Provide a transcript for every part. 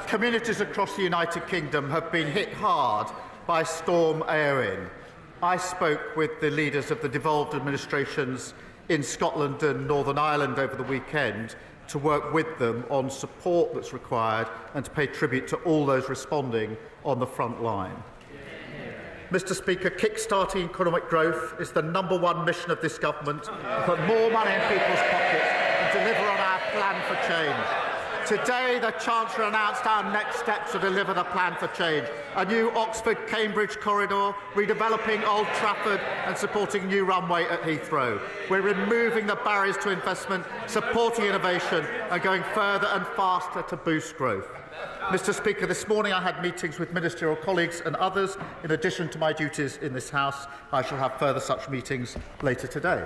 Communities across the United Kingdom have been hit hard by Storm Eowyn. I spoke with the leaders of the devolved administrations in Scotland and Northern Ireland over the weekend to work with them on support that's required and to pay tribute to all those responding on the front line. Mr. Speaker, kick-starting economic growth is the #1 mission of this government, to put more money in people's pockets and deliver on our plan for change. Today, the Chancellor announced our next steps to deliver the plan for change: a new Oxford-Cambridge corridor, redeveloping Old Trafford and supporting a new runway at Heathrow. We're removing the barriers to investment, supporting innovation and going further and faster to boost growth. Mr. Speaker, this morning I had meetings with ministerial colleagues and others. In addition to my duties in this House, I shall have further such meetings later today.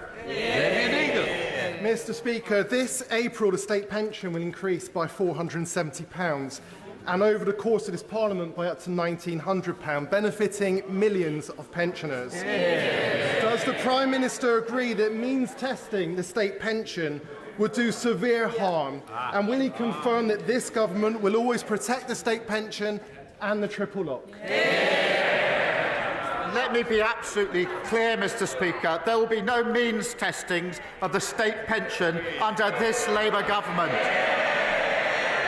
Mr. Speaker, this April the state pension will increase by £470 and over the course of this Parliament by up to £1,900, benefiting millions of pensioners. Does the Prime Minister agree that means testing the state pension would do severe harm? And will he confirm that this government will always protect the state pension and the triple lock? Let me be absolutely clear, Mr. Speaker. There will be no means testings of the state pension under this Labour government.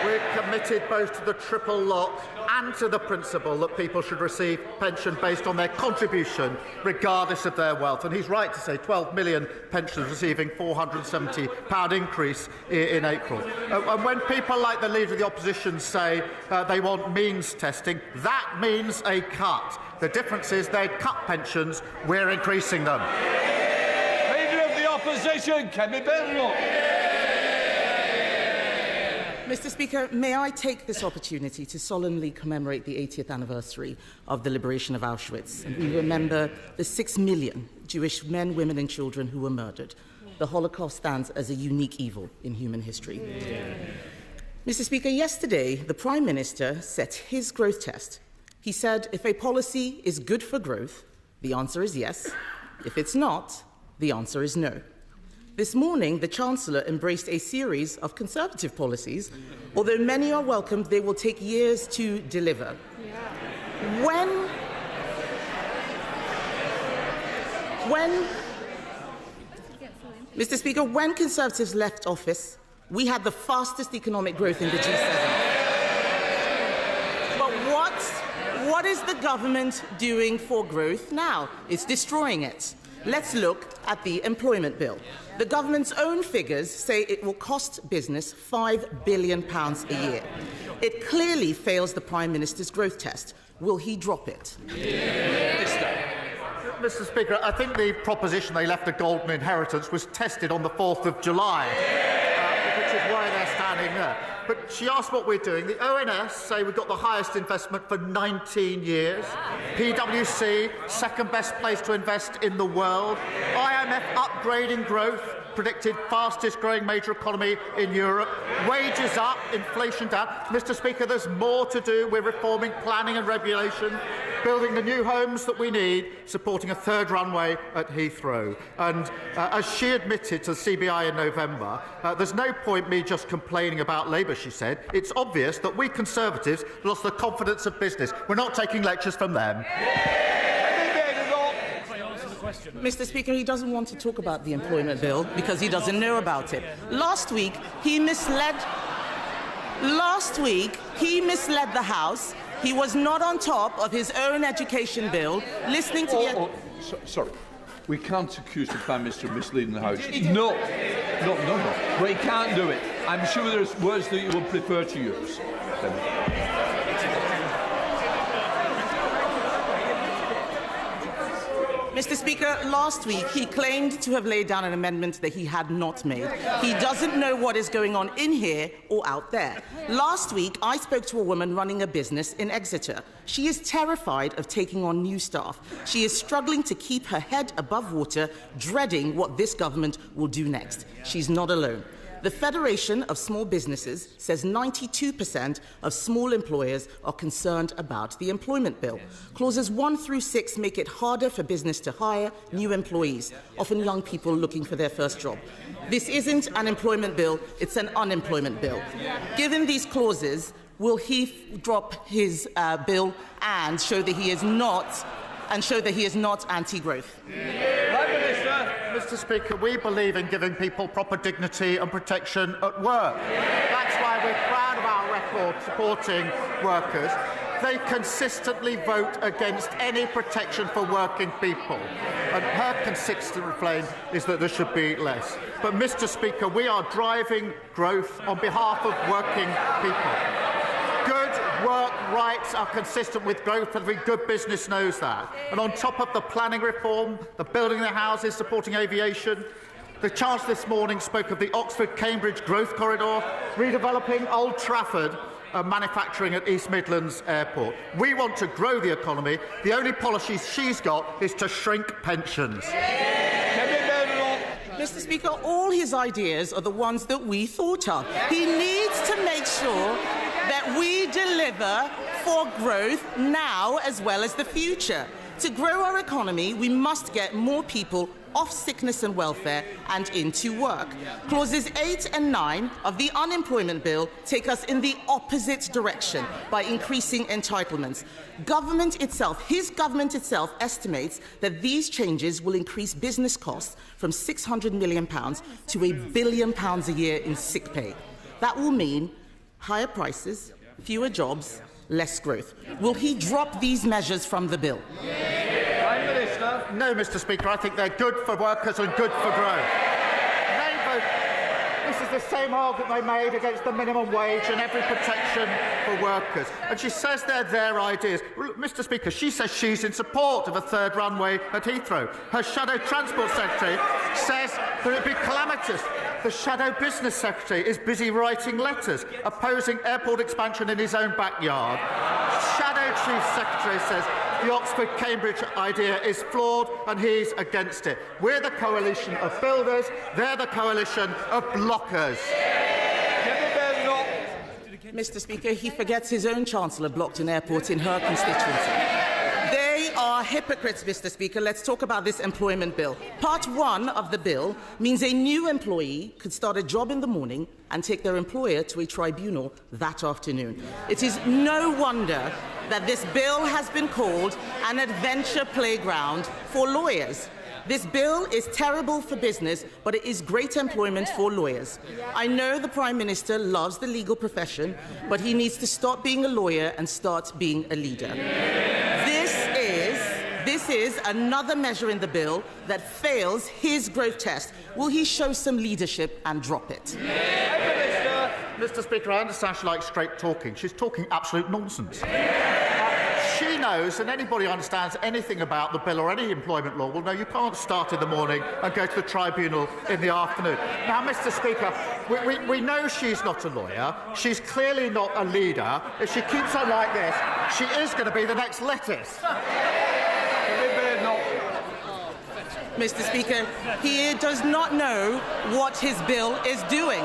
We're committed both to the triple lock and to the principle that people should receive pension based on their contribution, regardless of their wealth. And he's right to say 12 million pensioners receiving £470 increase in April. And when people like the Leader of the Opposition say they want means testing, that means a cut. The difference is they'd cut pensions, we're increasing them. Leader of the Opposition, Kemi Badenoch. Mr. Speaker, may I take this opportunity to solemnly commemorate the 80th anniversary of the liberation of Auschwitz. And we remember the 6 million Jewish men, women and children who were murdered. The Holocaust stands as a unique evil in human history. Mr. Speaker, yesterday the Prime Minister set his growth test. He said, if a policy is good for growth, the answer is yes. If it's not, the answer is no. This morning, the Chancellor embraced a series of Conservative policies. Although many are welcomed, they will take years to deliver. Mr. Speaker, when Conservatives left office, we had the fastest economic growth in the G7. What is the government doing for growth now? It's destroying it. Let's look at the employment bill. The government's own figures say it will cost business £5 billion a year. It clearly fails the Prime Minister's growth test. Will he drop it? Mr. Speaker, I think the proposition they left a golden inheritance was tested on the 4th of July, which is why they're standing there. But she asked what we're doing. The ONS say we've got the highest investment for 19 years. PwC, second best place to invest in the world. IMF upgrading growth, predicted fastest growing major economy in Europe. Wages up, inflation down. Mr. Speaker, there's more to do. We're reforming planning and regulation, building the new homes that we need, supporting a third runway at Heathrow. And as she admitted to the CBI in November, there's no point me just complaining about Labour, she said. It's obvious that we Conservatives lost the confidence of business. We're not taking lectures from them. Mr. Speaker, he doesn't want to talk about the employment bill because he doesn't know about it. Last week, he misled the House. He was not on top of his own education bill, listening to Sorry. We can't accuse the Prime Minister of misleading the House. No. Well, he can't do it. I'm sure there's words that you will prefer to use. Mr. Speaker, last week he claimed to have laid down an amendment that he had not made. He doesn't know what is going on in here or out there. Last week, I spoke to a woman running a business in Exeter. She is terrified of taking on new staff. She is struggling to keep her head above water, dreading what this government will do next. She's not alone. The Federation of Small Businesses says 92% of small employers are concerned about the employment bill. Clauses 1 through 6 make it harder for business to hire new employees, often young people looking for their first job. This isn't an employment bill, it's an unemployment bill. Given these clauses, will he drop his bill and show that he is not anti-growth? Mr. Speaker, we believe in giving people proper dignity and protection at work. That's why we're proud of our record supporting workers. They consistently vote against any protection for working people. And her consistent refrain is that there should be less. But, Mr. Speaker, we are driving growth on behalf of working people. Good work rights are consistent with growth. Every good business knows that. And on top of the planning reform, the building of the houses, supporting aviation, the Chancellor this morning spoke of the Oxford-Cambridge growth corridor, redeveloping Old Trafford, manufacturing at East Midlands Airport. We want to grow the economy. The only policy she's got is to shrink pensions. Mr. Speaker, all his ideas are the ones that we thought of. He needs to make sure that we deliver for growth now as well as the future. To grow our economy, we must get more people off sickness and welfare and into work. Clauses 8 and 9 of the unemployment bill take us in the opposite direction by increasing entitlements. His government itself estimates that these changes will increase business costs from £600 million to £1 billion a year in sick pay. That will mean higher prices, fewer jobs, less growth. Will he drop these measures from the bill? No, Mr. Speaker, I think they're good for workers and good for growth. This is the same argument they made against the minimum wage and every protection for workers. And she says they're their ideas. Mr. Speaker, she says she's in support of a third runway at Heathrow. Her Shadow Transport Secretary says that it would be calamitous. The Shadow Business Secretary is busy writing letters opposing airport expansion in his own backyard. Shadow Chief Secretary says the Oxford-Cambridge idea is flawed and he's against it. We're the coalition of builders, they're the coalition of blockers. Mr. Speaker, he forgets his own Chancellor blocked an airport in her constituency. They are hypocrites, Mr. Speaker. Let's talk about this employment bill. Part 1 of the bill means a new employee could start a job in the morning and take their employer to a tribunal that afternoon. It is no wonder that this bill has been called an adventure playground for lawyers. This bill is terrible for business, but it is great employment for lawyers. I know the Prime Minister loves the legal profession, but he needs to stop being a lawyer and start being a leader. This is another measure in the bill that fails his growth test. Will he show some leadership and drop it? Mr. Speaker, I understand she likes straight talking. She's talking absolute nonsense. She knows, and anybody who understands anything about the bill or any employment law will know you can't start in the morning and go to the tribunal in the afternoon. Now, Mr. Speaker, we know she's not a lawyer. She's clearly not a leader. If she keeps on like this, she is going to be the next lettuce. Mr. Speaker, he does not know what his bill is doing.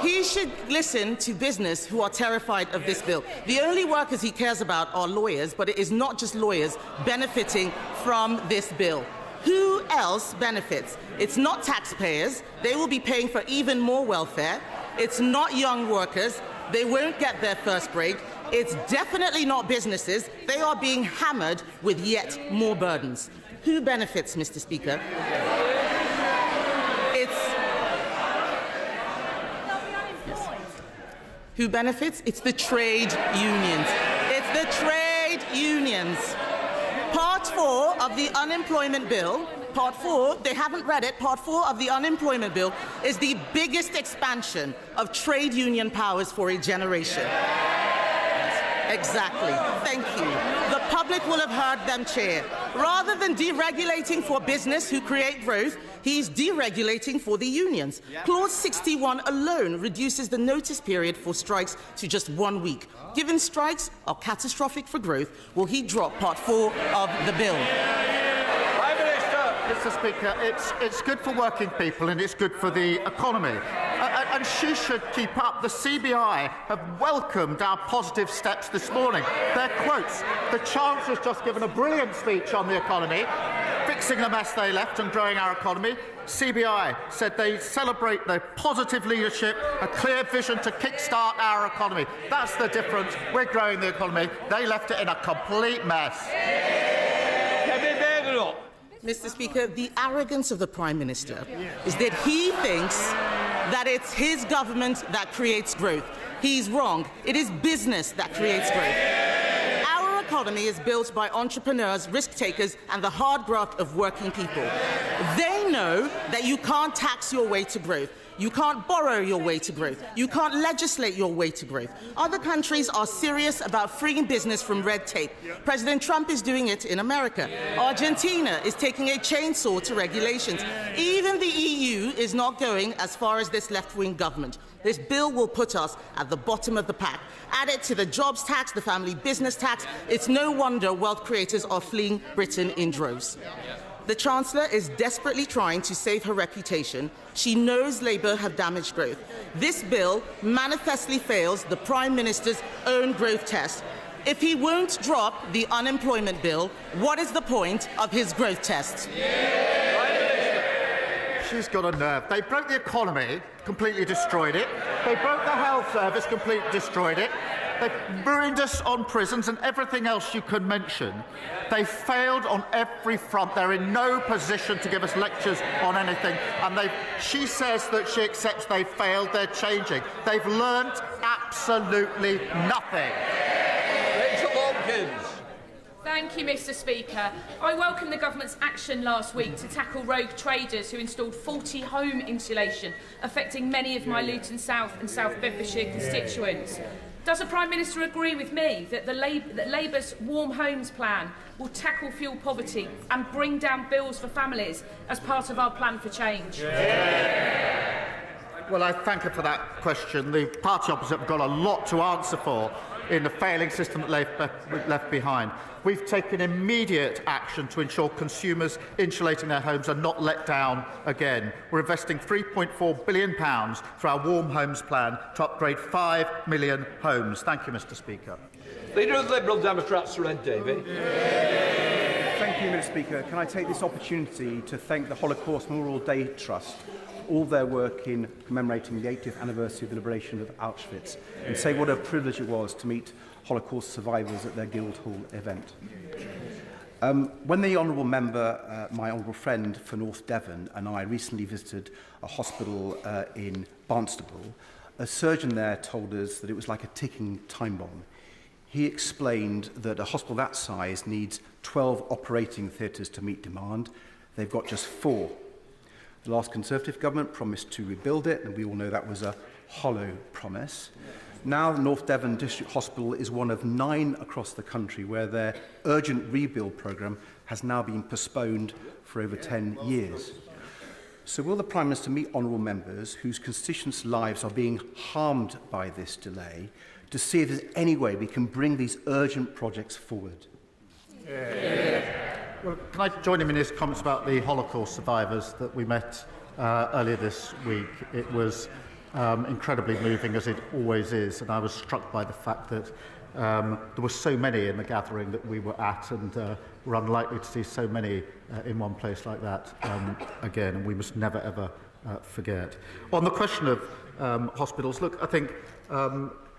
He should listen to business who are terrified of this bill. The only workers he cares about are lawyers, but it is not just lawyers benefiting from this bill. Who else benefits? It's not taxpayers. They will be paying for even more welfare. It's not young workers. They won't get their first break. It's definitely not businesses. They are being hammered with yet more burdens. Who benefits, Mr. Speaker? Who benefits? It's the trade unions. It's the trade unions. Part 4 of the unemployment bill, Part 4, they haven't read it, Part 4 of the unemployment bill is the biggest expansion of trade union powers for a generation. Exactly. Thank you. The public will have heard them cheer. Rather than deregulating for business who create growth, he's deregulating for the unions. Yep. Clause 61 alone reduces the notice period for strikes to just 1 week. Given strikes are catastrophic for growth, will he drop Part 4 of the bill? Mr. Speaker, it's good for working people and it's good for the economy. And she should keep up. The CBI have welcomed our positive steps this morning. Their quotes. The Chancellor's just given a brilliant speech on the economy. fixing the mess they left and growing our economy. CBI said they celebrate their positive leadership, a clear vision to kickstart our economy. That's the difference. We're growing the economy. They left it in a complete mess. Kemi Badenoch. Mr. Speaker, the arrogance of the Prime Minister is that he thinks that it's his government that creates growth. He's wrong. It is business that creates growth. Our economy is built by entrepreneurs, risk takers, and the hard graft of working people. They know that you can't tax your way to growth. You can't borrow your way to growth. You can't legislate your way to growth. Other countries are serious about freeing business from red tape. President Trump is doing it in America. Argentina is taking a chainsaw to regulations. Even the EU is not going as far as this left-wing government. This bill will put us at the bottom of the pack. Add it to the jobs tax, the family business tax. It's no wonder wealth creators are fleeing Britain in droves. The Chancellor is desperately trying to save her reputation. She knows Labour have damaged growth. This bill manifestly fails the Prime Minister's own growth test. If he won't drop the unemployment bill, what is the point of his growth test? She's got a nerve. They broke the economy, completely destroyed it. They broke the health service, completely destroyed it. They've ruined us on prisons and everything else you can mention. They failed on every front. They're in no position to give us lectures on anything. And she says that she accepts they failed. They're changing. They've learnt absolutely nothing. Rachel Reeves. Thank you, Mr. Speaker. I welcome the government's action last week to tackle rogue traders who installed faulty home insulation, affecting many of my Luton South and South Bedfordshire constituents. Does the Prime Minister agree with me that Labour's Warm Homes plan will tackle fuel poverty and bring down bills for families as part of our plan for change? Well, I thank her for that question. The party opposite have got a lot to answer for in the failing system that they've left behind. We've taken immediate action to ensure consumers insulating their homes are not let down again. We're investing £3.4 billion through our Warm Homes plan to upgrade 5 million homes. Thank you, Mr. Speaker. Leader of the Liberal Democrats, Sir David. Thank you, Mr. Speaker. Can I take this opportunity to thank the Holocaust Memorial Day Trust for all their work in commemorating the 80th anniversary of the liberation of Auschwitz, and say what a privilege it was to meet Holocaust survivors at their Guildhall event. When the honourable member, my honourable friend for North Devon, and I recently visited a hospital in Barnstaple, a surgeon there told us that it was like a ticking time bomb. He explained that a hospital that size needs 12 operating theatres to meet demand. They've got just 4. The last Conservative government promised to rebuild it, and we all know that was a hollow promise. Now, North Devon District Hospital is one of 9 across the country where their urgent rebuild programme has now been postponed for over 10 years. So will the Prime Minister meet honourable members whose constituents' lives are being harmed by this delay to see if there's any way we can bring these urgent projects forward? Well, can I join him in his comments about the Holocaust survivors that we met earlier this week? It was incredibly moving, as it always is, and I was struck by the fact that there were so many in the gathering that we were at, and we're unlikely to see so many in one place like that again, and we must never, ever forget. On the question of hospitals, look, I think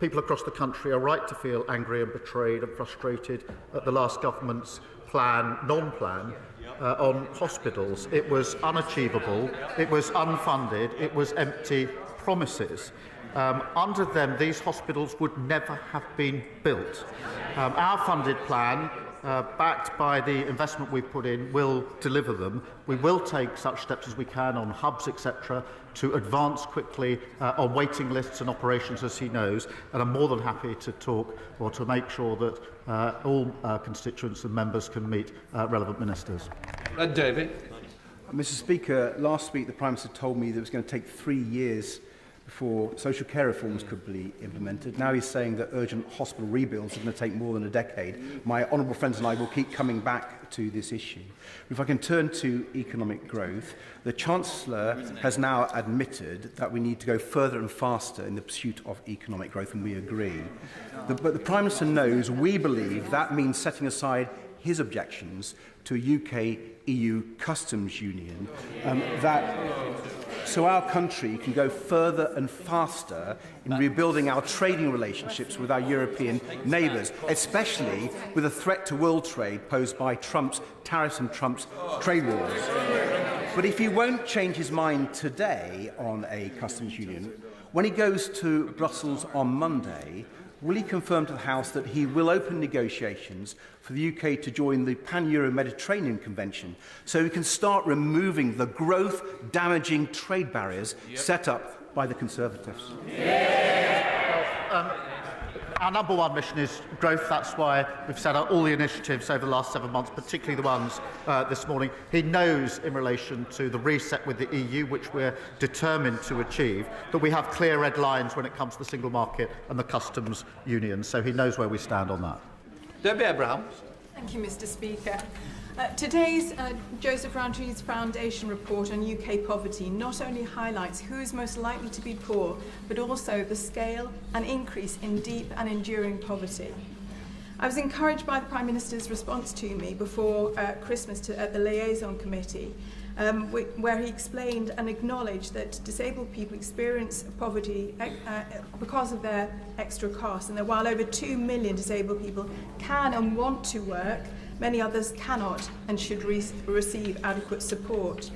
people across the country are right to feel angry and betrayed and frustrated at the last government's non-plan on hospitals. It was unachievable, it was unfunded, it was empty promises. Under them, these hospitals would never have been built. Our funded plan, backed by the investment we've put in, will deliver them. We will take such steps as we can on hubs, etc., to advance quickly on waiting lists and operations, as he knows, and I'm more than happy to talk or to make sure that all constituents and members can meet relevant ministers. David. Mr. Speaker, last week the Prime Minister told me that it was going to take 3 years before social care reforms could be implemented. Now he's saying that urgent hospital rebuilds are going to take more than a decade. My honourable friends and I will keep coming back to this issue. If I can turn to economic growth, the Chancellor has now admitted that we need to go further and faster in the pursuit of economic growth, and we agree. But the Prime Minister knows we believe that means setting aside his objections to a UK-EU customs union so our country can go further and faster in rebuilding our trading relationships with our European neighbours, especially with the threat to world trade posed by Trump's tariffs and Trump's trade wars. But if he won't change his mind today on a customs union, when he goes to Brussels on Monday, will he confirm to the House that he will open negotiations for the UK to join the Pan-Euro-Mediterranean Convention so we can start removing the growth-damaging trade barriers set up by the Conservatives? Our number one mission is growth. That's why we've set out all the initiatives over the last 7 months, particularly the ones this morning. He knows, in relation to the reset with the EU, which we're determined to achieve, that we have clear red lines when it comes to the single market and the customs union. So he knows where we stand on that. Debbie Abraham. Thank you, Mr. Speaker. Today's Joseph Rowntree Foundation report on UK poverty not only highlights who is most likely to be poor, but also the scale and increase in deep and enduring poverty. I was encouraged by the Prime Minister's response to me before Christmas at the Liaison Committee, where he explained and acknowledged that disabled people experience poverty because of their extra costs, and that while over 2 million disabled people can and want to work, many others cannot and should receive adequate support.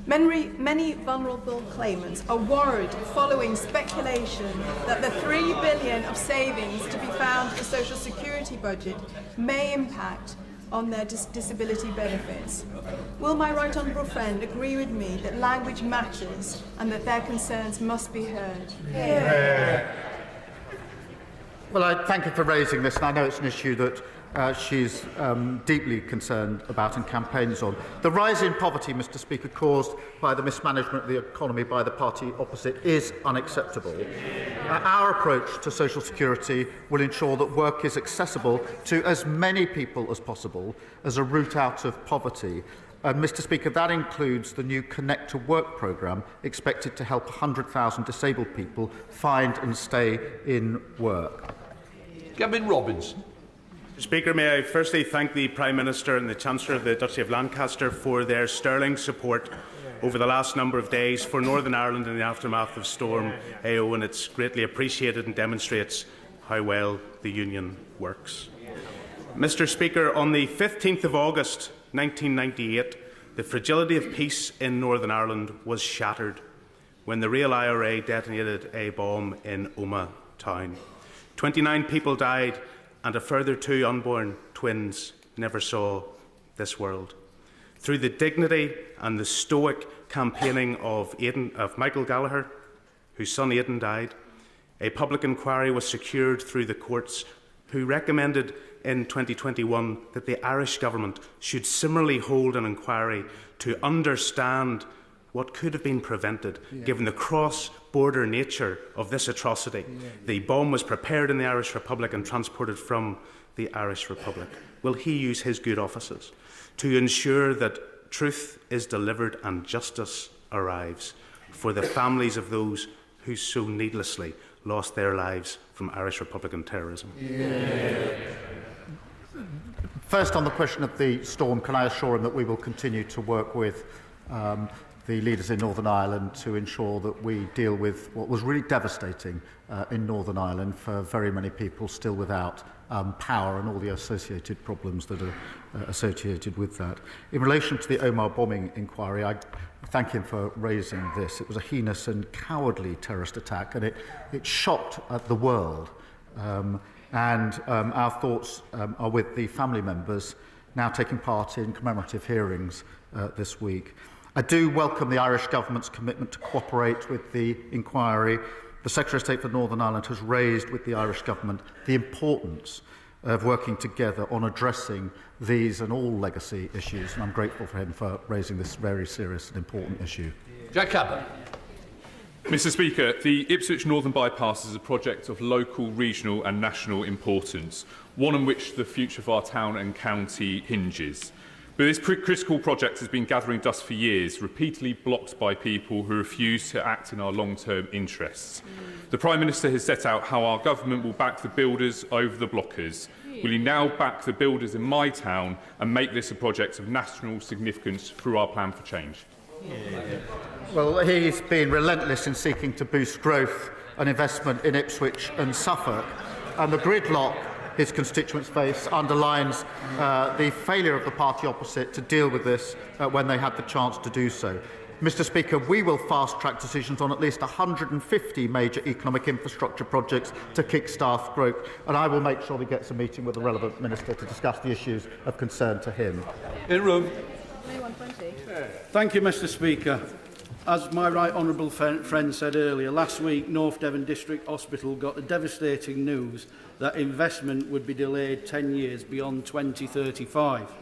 Many vulnerable claimants are worried following speculation that the £3 billion of savings to be found in the social security budget may impact on their disability benefits. Will my right honourable friend agree with me that language matters and that their concerns must be heard? Well, I thank you for raising this, and I know it's an issue that she's deeply concerned about and campaigns on. The rise in poverty, Mr. Speaker, caused by the mismanagement of the economy by the party opposite is unacceptable. Our approach to social security will ensure that work is accessible to as many people as possible as a route out of poverty. Mr. Speaker, that includes the new Connect to Work programme, expected to help 100,000 disabled people find and stay in work. Gavin Robinson. Speaker, may I firstly thank the Prime Minister and the Chancellor of the Duchy of Lancaster for their sterling support over the last number of days for Northern Ireland in the aftermath of Storm AO, and it's greatly appreciated and demonstrates how well the Union works. Mr. Speaker, on the 15th of August 1998, the fragility of peace in Northern Ireland was shattered when the real IRA detonated a bomb in Omagh town. 29 people died, and a further 2 unborn twins never saw this world. Through the dignity and the stoic campaigning of Michael Gallagher, whose son Aidan died, a public inquiry was secured through the courts, who recommended in 2021 that the Irish government should similarly hold an inquiry to understand what could have been prevented, given the cross-border nature of this atrocity. The bomb was prepared in the Irish Republic and transported from the Irish Republic. Will he use his good offices to ensure that truth is delivered and justice arrives for the families of those who so needlessly lost their lives from Irish Republican terrorism? First, on the question of the storm, can I assure him that we will continue to work with the leaders in Northern Ireland to ensure that we deal with what was really devastating in Northern Ireland for very many people still without power and all the associated problems that are associated with that. In relation to the Omagh bombing inquiry, I thank him for raising this. It was a heinous and cowardly terrorist attack, and it shocked the world. Our thoughts are with the family members now taking part in commemorative hearings this week. I do welcome the Irish Government's commitment to cooperate with the inquiry. The Secretary of State for Northern Ireland has raised with the Irish Government the importance of working together on addressing these and all legacy issues, and I'm grateful for him for raising this very serious and important issue. Jack Abbott. Mr. Speaker, the Ipswich Northern Bypass is a project of local, regional and national importance, one on which the future of our town and county hinges. But this critical project has been gathering dust for years, repeatedly blocked by people who refuse to act in our long-term interests. The Prime Minister has set out how our government will back the builders over the blockers. Will he now back the builders in my town and make this a project of national significance through our plan for change? Well, he's been relentless in seeking to boost growth and investment in Ipswich and Suffolk, and the gridlock his constituents face underlines the failure of the party opposite to deal with this when they had the chance to do so. Mr. Speaker, we will fast-track decisions on at least 150 major economic infrastructure projects to kick-start growth, and I will make sure he gets a meeting with the relevant minister to discuss the issues of concern to him. In room. Thank you, Mr. Speaker. As my right honourable friend said earlier, last week North Devon District Hospital got the devastating news that investment would be delayed 10 years beyond 2035.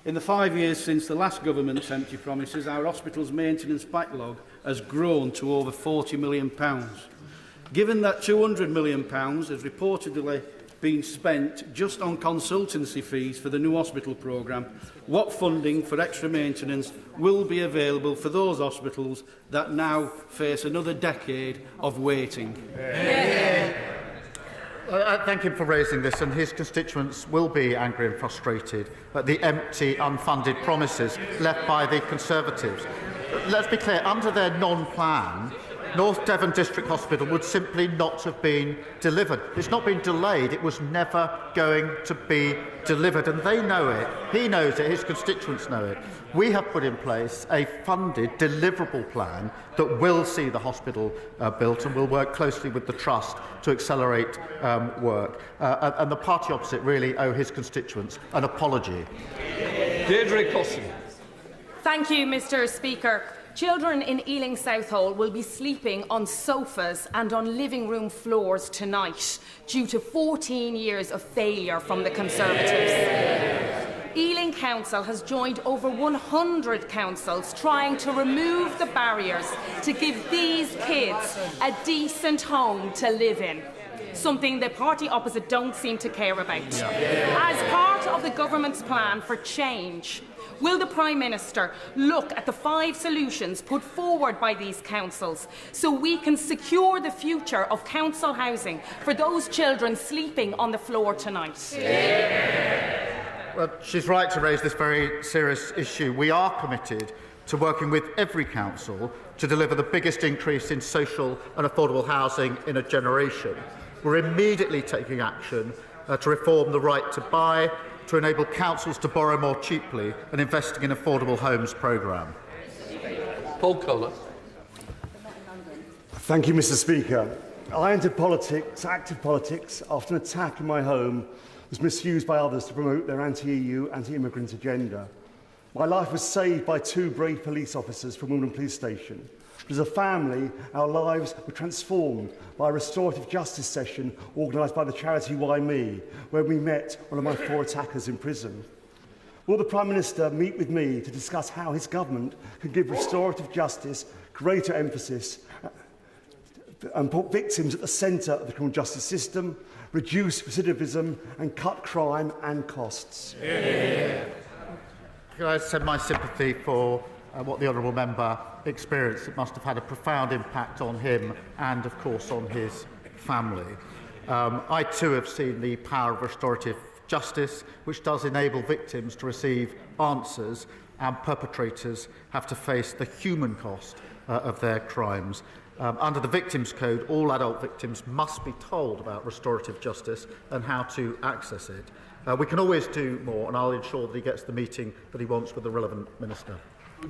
In the 5 years since the last government's empty promises, our hospital's maintenance backlog has grown to over £40 million. Given that £200 million has reportedly been spent just on consultancy fees for the new hospital programme, what funding for extra maintenance will be available for those hospitals that now face another decade of waiting? I thank him for raising this, and his constituents will be angry and frustrated at the empty, unfunded promises left by the Conservatives. Let's be clear, under their non-plan, North Devon District Hospital would simply not have been delivered. It's not been delayed, it was never going to be delivered, and they know it, he knows it, his constituents know it. We have put in place a funded, deliverable plan that will see the hospital built, and will work closely with the Trust to accelerate work. And the party opposite really owe his constituents an apology. Deirdre Cosson. Thank you, Mr. Speaker. Children in Ealing Southall will be sleeping on sofas and on living room floors tonight due to 14 years of failure from the Conservatives. Ealing Council has joined over 100 councils trying to remove the barriers to give these kids a decent home to live in. Something the party opposite don't seem to care about. As part of the government's plan for change, will the Prime Minister look at the 5 solutions put forward by these councils so we can secure the future of council housing for those children sleeping on the floor tonight? Well, she's right to raise this very serious issue. We are committed to working with every council to deliver the biggest increase in social and affordable housing in a generation. We're immediately taking action to reform the right to buy, to enable councils to borrow more cheaply, and investing in affordable homes programme. Paul Kohler. Thank you, Mr. Speaker. I entered politics, active politics, after an attack in my home was misused by others to promote their anti-EU, anti-immigrant agenda. My life was saved by 2 brave police officers from Wimbledon Police Station. But as a family, our lives were transformed by a restorative justice session organised by the charity Why Me, where we met one of my 4 attackers in prison. Will the Prime Minister meet with me to discuss how his government can give restorative justice greater emphasis and put victims at the centre of the criminal justice system, reduce recidivism and cut crime and costs? Can I send my sympathy for what the honourable member experienced? It must have had a profound impact on him and, of course, on his family. I too have seen the power of restorative justice, which does enable victims to receive answers, and perpetrators have to face the human cost of their crimes. Under the Victims Code, all adult victims must be told about restorative justice and how to access it. We can always do more, and I'll ensure that he gets the meeting that he wants with the relevant minister.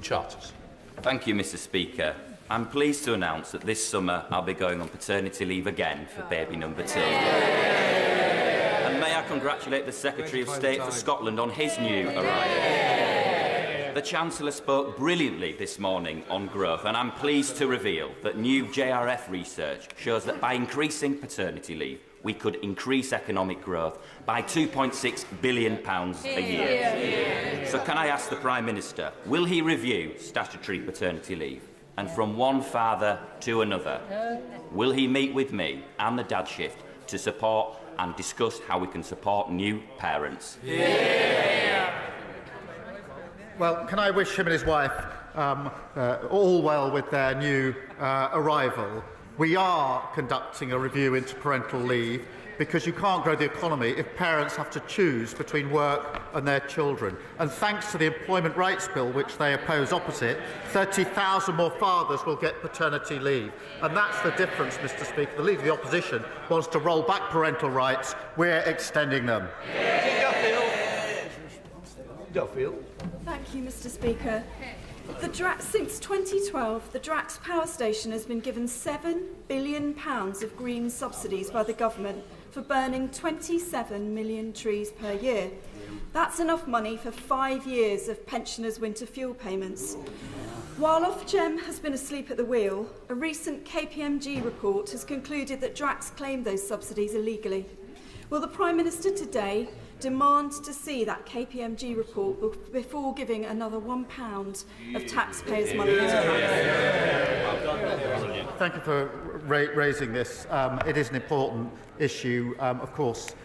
Charters. Thank you, Mr. Speaker. I'm pleased to announce that this summer I'll be going on paternity leave again for baby number 2. And may I congratulate the Secretary of State for Scotland on his new arrival. The Chancellor spoke brilliantly this morning on growth, and I'm pleased to reveal that new JRF research shows that by increasing paternity leave, we could increase economic growth by £2.6 billion a year. So can I ask the Prime Minister, will he review statutory paternity leave? And from one father to another, will he meet with me and the Dad Shift to support and discuss how we can support new parents? Well, can I wish him and his wife all well with their new arrival? We are conducting a review into parental leave because you can't grow the economy if parents have to choose between work and their children. And thanks to the Employment Rights Bill, which they oppose opposite, 30,000 more fathers will get paternity leave. And that's the difference, Mr Speaker. The Leader of the Opposition wants to roll back parental rights. We're extending them. Duffield. Thank you, Mr Speaker. Since 2012, the Drax power station has been given £7 billion of green subsidies by the government for burning 27 million trees per year. That's enough money for 5 years of pensioners' winter fuel payments. While Ofgem has been asleep at the wheel, a recent KPMG report has concluded that Drax claimed those subsidies illegally. Will the Prime Minister today demand to see that KPMG report before giving another £1 of taxpayers' money to Drax? Thank you for raising this. It is an important issue. Of course,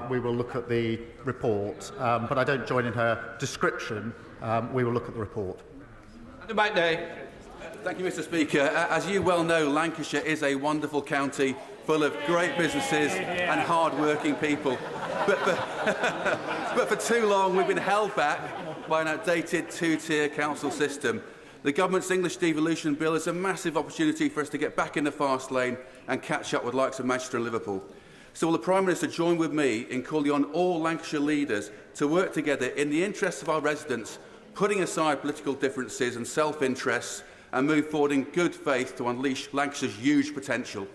we will look at the report, but I don't join in her description. We will look at the report. Thank you, Mr Speaker. As you well know, Lancashire is a wonderful county full of great businesses and hard-working people. But for too long, we've been held back by an outdated two-tier council system. The government's English devolution bill is a massive opportunity for us to get back in the fast lane and catch up with the likes of Manchester and Liverpool. So will the Prime Minister join with me in calling on all Lancashire leaders to work together in the interests of our residents, putting aside political differences and self-interests, and move forward in good faith to unleash Lancashire's huge potential?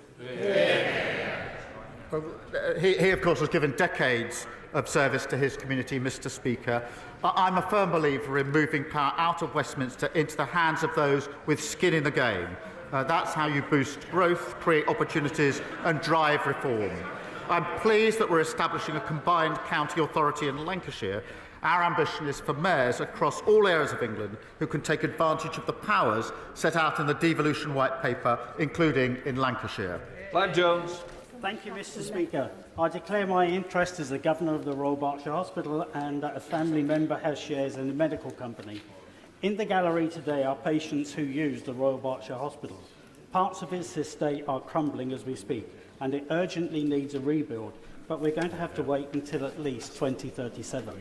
Well, he, of course, has given decades of service to his community, Mr Speaker. I'm a firm believer in moving power out of Westminster into the hands of those with skin in the game. That's how you boost growth, create opportunities and drive reform. I'm pleased that we're establishing a combined county authority in Lancashire. Our ambition is for mayors across all areas of England who can take advantage of the powers set out in the devolution white paper, including in Lancashire. Clive Jones. Thank you, Mr Speaker. I declare my interest as the Governor of the Royal Berkshire Hospital and a family member has shares in the medical company. In the gallery today are patients who use the Royal Berkshire Hospital. Parts of its estate are crumbling as we speak, and it urgently needs a rebuild, but we're going to have to wait until at least 2037.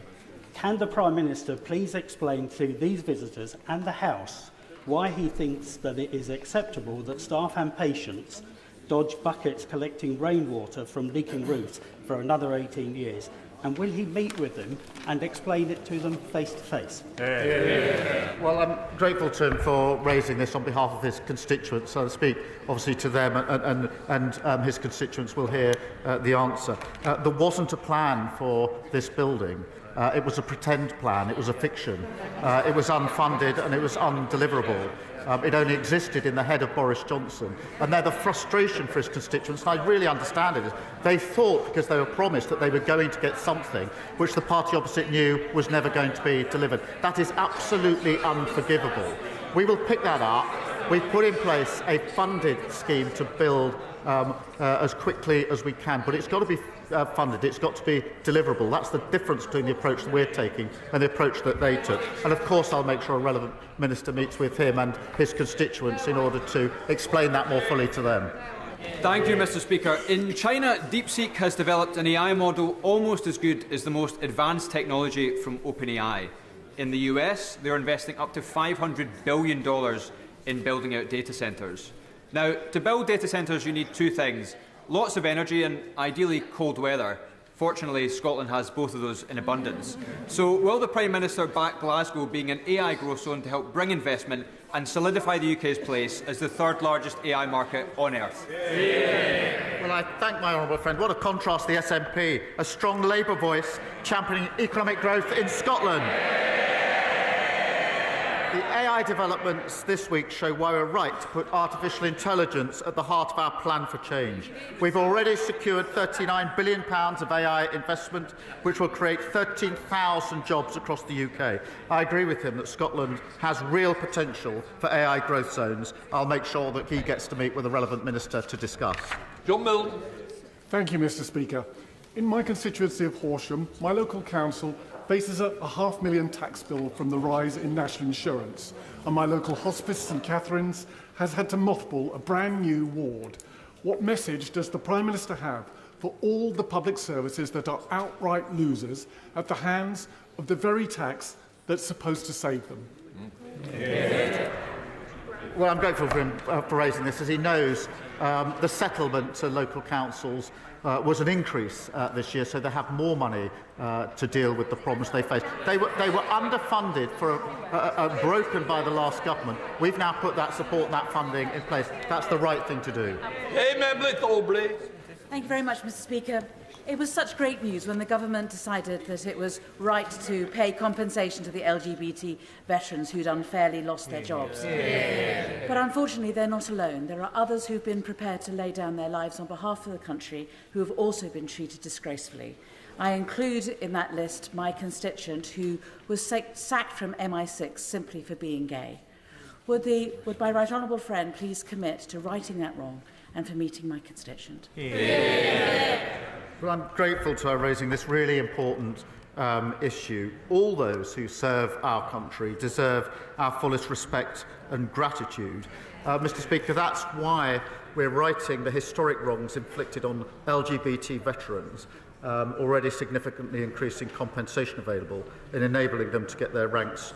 Can the Prime Minister please explain to these visitors and the House why he thinks that it is acceptable that staff and patients dodge buckets collecting rainwater from leaking roofs for another 18 years? And will he meet with them and explain it to them face to face? Well, I'm grateful to him for raising this on behalf of his constituents. So I speak obviously to them, and his constituents will hear the answer. There wasn't a plan for this building. It was a pretend plan. It was a fiction. It was unfunded and it was undeliverable. It only existed in the head of Boris Johnson. And they're the frustration for his constituents, and I really understand it. They thought, because they were promised, that they were going to get something which the party opposite knew was never going to be delivered. That is absolutely unforgivable. We will pick that up. We've put in place a funded scheme to build as quickly as we can, but it's got to be funded, it's got to be deliverable. That's the difference between the approach that we're taking and the approach that they took. And of course I'll make sure a relevant minister meets with him and his constituents in order to explain that more fully to them. Thank you, Mr Speaker. In China, DeepSeek has developed an AI model almost as good as the most advanced technology from OpenAI. In the US, they're investing up to $500 billion in building out data centres. Now, to build data centres, you need two things: lots of energy and ideally cold weather. Fortunately, Scotland has both of those in abundance. So will the Prime Minister back Glasgow being an AI growth zone to help bring investment and solidify the UK's place as the third largest AI market on earth? Well, I thank my honourable friend. What a contrast, the SNP, a strong Labour voice championing economic growth in Scotland. The AI developments this week show why we're right to put artificial intelligence at the heart of our plan for change. We've already secured £39 billion of AI investment, which will create 13,000 jobs across the UK. I agree with him that Scotland has real potential for AI growth zones. I'll make sure that he gets to meet with the relevant minister to discuss. John Milne. Thank you, Mr Speaker. In my constituency of Horsham, my local council faces a £500,000 tax bill from the rise in national insurance, and my local hospice, St Catherine's, has had to mothball a brand new ward. What message does the Prime Minister have for all the public services that are outright losers at the hands of the very tax that's supposed to save them? Well, I'm grateful for him for raising this, as he knows the settlement to local councils was an increase this year, so they have more money to deal with the problems they face. They were underfunded, broken by the last government. We've now put that support and that funding in place. That's the right thing to do. Thank you very much, Mr. Speaker. It was such great news when the government decided that it was right to pay compensation to the LGBT veterans who'd unfairly lost their jobs. But unfortunately, they're not alone. There are others who've been prepared to lay down their lives on behalf of the country who have also been treated disgracefully. I include in that list my constituent who was sacked from MI6 simply for being gay. Would my right honourable friend please commit to righting that wrong and for meeting my constituent? Well, I'm grateful to her raising this really important issue. All those who serve our country deserve our fullest respect and gratitude. Mr. Speaker, that's why we're righting the historic wrongs inflicted on LGBT veterans, already significantly increasing compensation available and enabling them to get their ranks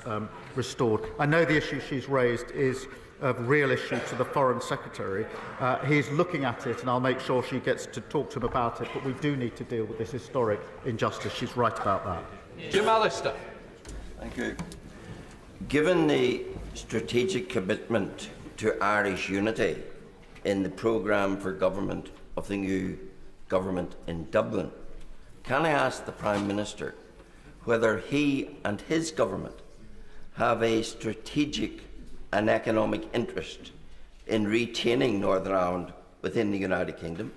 restored. I know the issue she's raised is a real issue to the Foreign Secretary. He's looking at it, and I'll make sure she gets to talk to him about it, but we do need to deal with this historic injustice. She's right about that. Jim Allister. Thank you. Given the strategic commitment to Irish unity in the programme for government of the new government in Dublin, can I ask the Prime Minister whether he and his government have a strategic and economic interest in retaining Northern Ireland within the United Kingdom?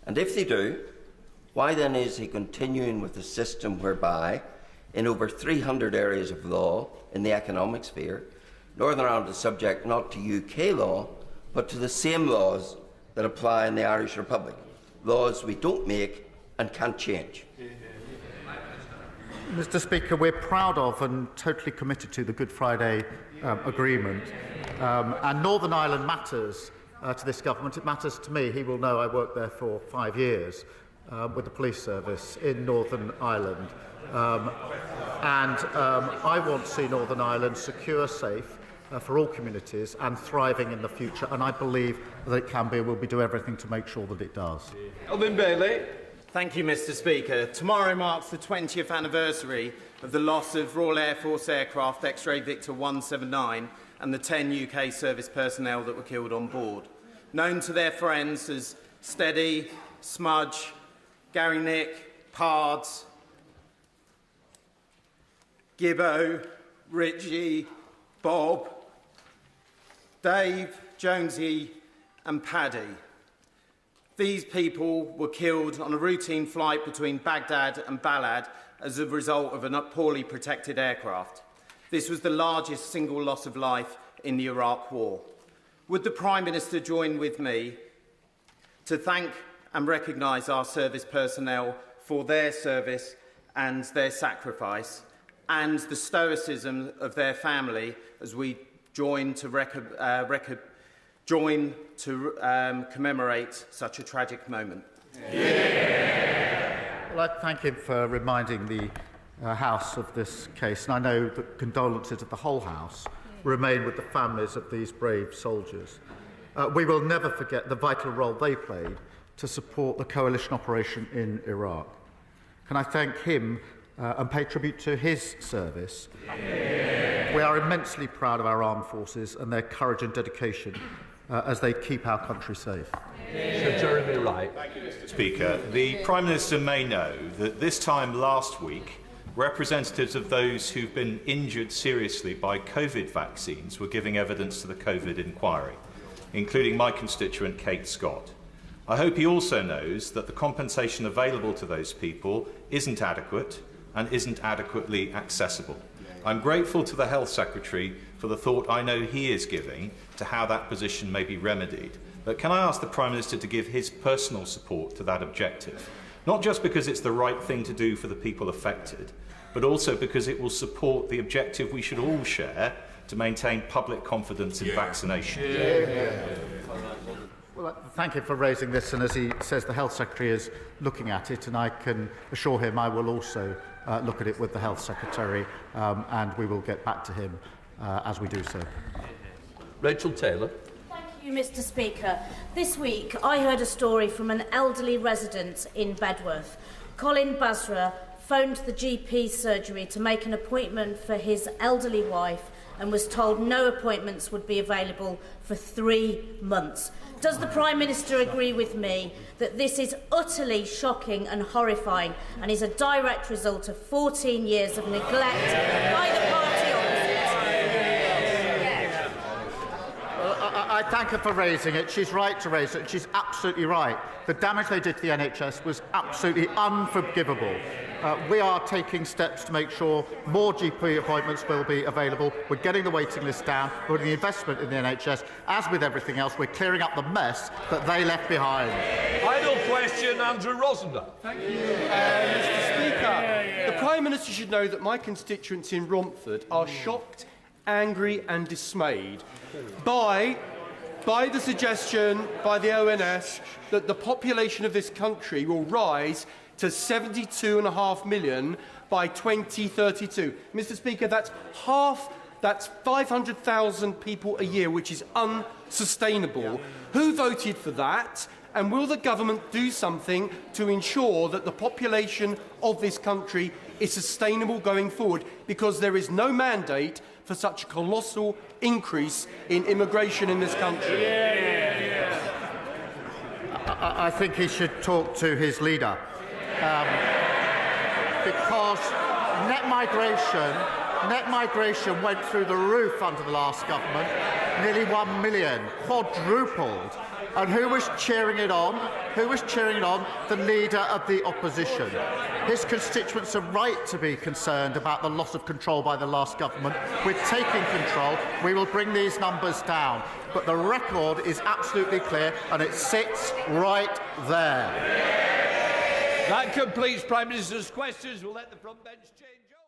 And if they do, why then is he continuing with a system whereby, in over 300 areas of law in the economic sphere, Northern Ireland is subject not to UK law, but to the same laws that apply in the Irish Republic, laws we don't make and can't change? Mr. Speaker, we're proud of and totally committed to the Good Friday Agreement. And Northern Ireland matters to this government. It matters to me. He will know I worked there for 5 years with the police service in Northern Ireland. I want to see Northern Ireland secure, safe for all communities and thriving in the future. And I believe that it can be. We'll be doing everything to make sure that it does. Elvin Bailey. Thank you, Mr. Speaker. Tomorrow marks the 20th anniversary of the loss of Royal Air Force aircraft X-Ray Victor 179 and the 10 UK service personnel that were killed on board. Known to their friends as Steady, Smudge, Gary Nick, Pards, Gibbo, Richie, Bob, Dave, Jonesy and Paddy. These people were killed on a routine flight between Baghdad and Balad as a result of a poorly protected aircraft. This was the largest single loss of life in the Iraq War. Would the Prime Minister join with me to thank and recognise our service personnel for their service and their sacrifice, and the stoicism of their family as we join to commemorate such a tragic moment? Well, I thank him for reminding the House of this case, and I know that condolences of the whole House remain with the families of these brave soldiers. We will never forget the vital role they played to support the coalition operation in Iraq. Can I thank him and pay tribute to his service? We are immensely proud of our armed forces and their courage and dedication as they keep our country safe. Sir Jeremy Wright. Speaker, the Prime Minister may know that this time last week, representatives of those who've been injured seriously by COVID vaccines were giving evidence to the COVID inquiry, including my constituent Kate Scott. I hope he also knows that the compensation available to those people isn't adequate and isn't adequately accessible. I'm grateful to the Health Secretary for the thought I know he is giving to how that position may be remedied. But can I ask the Prime Minister to give his personal support to that objective? not just because it's the right thing to do for the people affected, but also because it will support the objective we should all share to maintain public confidence in vaccination. Well, thank you for raising this, and as he says, the Health Secretary is looking at it, and I can assure him I will also look at it with the Health Secretary, and we will get back to him as we do so. Rachel Taylor. Thank you, Mr. Speaker. This week I heard a story from an elderly resident in Bedworth. Colin Basra phoned the GP surgery to make an appointment for his elderly wife and was told no appointments would be available for 3 months. Does the Prime Minister agree with me that this is utterly shocking and horrifying and is a direct result of 14 years of neglect by the party opposite? I thank her for raising it. She's right to raise it. She's absolutely right. The damage they did to the NHS was absolutely unforgivable. We are taking steps to make sure more GP appointments will be available. We're getting the waiting list down. We're putting the investment in the NHS. As with everything else, we're clearing up the mess that they left behind. Final question, Andrew Rosender. Thank you, Mr. Speaker. The Prime Minister should know that my constituents in Romford are shocked, angry and dismayed by the suggestion by the ONS that the population of this country will rise to 72.5 million by 2032. Mr. Speaker, that's 500,000 people a year, which is unsustainable. Who voted for that? And will the government do something to ensure that the population of this country is sustainable going forward? Because there is no mandate for such a colossal increase in immigration in this country. I think he should talk to his leader. Because net migration went through the roof under the last government, nearly 1 million, quadrupled. And who was cheering it on? Who was cheering it on? The leader of the opposition. His constituents are right to be concerned about the loss of control by the last government. We're taking control. We will bring these numbers down. But the record is absolutely clear, and it sits right there. That completes Prime Minister's questions. We'll let the front bench change over.